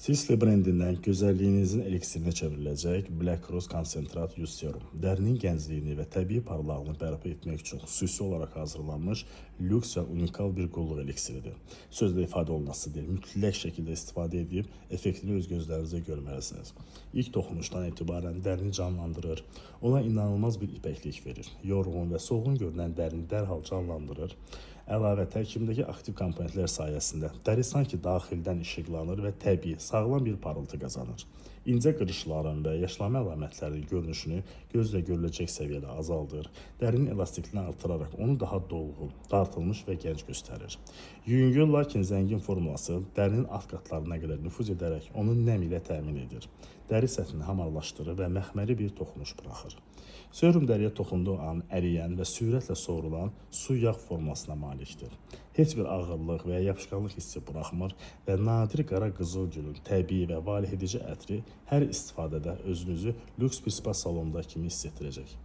Sisley brendindən gözəlliyinizin eliksirinə çevriləcək Black Rose konsentrat yüz serum. Dərinin gəncliyini və təbii parlaqlığını bərpa etmək üçün xüsusi olaraq hazırlanmış lüks və unikal bir qulluq eliksiridir. Sözlə ifadə olunması deyil, mütləq şəkildə istifadə edib effektini öz gözlərinizə görməlisiniz. İlk toxunuşdan etibarən dərini canlandırır, ona inanılmaz bir ipəklik verir. Yorğun və solğun görünən dərini dərhal canlandırır. Əlavə tərkibindəki aktiv komponentlər sayəsində dəri sanki daxildən işıqlanır və təbii, sağlam bir parıltı qazanır. İncə qırışların və yaşlanma əlamətlərinin görünüşünü gözlə görüləcək səviyyədə azaldır, dərinin elastikliğini artıraraq onu daha dolğun, dartılmış və gənc göstərir. Yüngül, lakin zəngin forması dərinin alt qatlarına qədər nüfuz edərək onu nəm ilə təmin edir. Dəri səthini hamarlaşdırır və məxməri bir toxunuş buraxır. Serum dəriyə toxunduğu an əriyən və sürətlə soğurulan su yağ formasına malikdir. Heç bir ağırlıq və ya yapışqanlıq hissi buraxmır və nadir qara qızıl gülün təbii və valeh edici ətri hər istifadədə özünüzü lüks bir spa salonunda kimi hiss etdirəcək.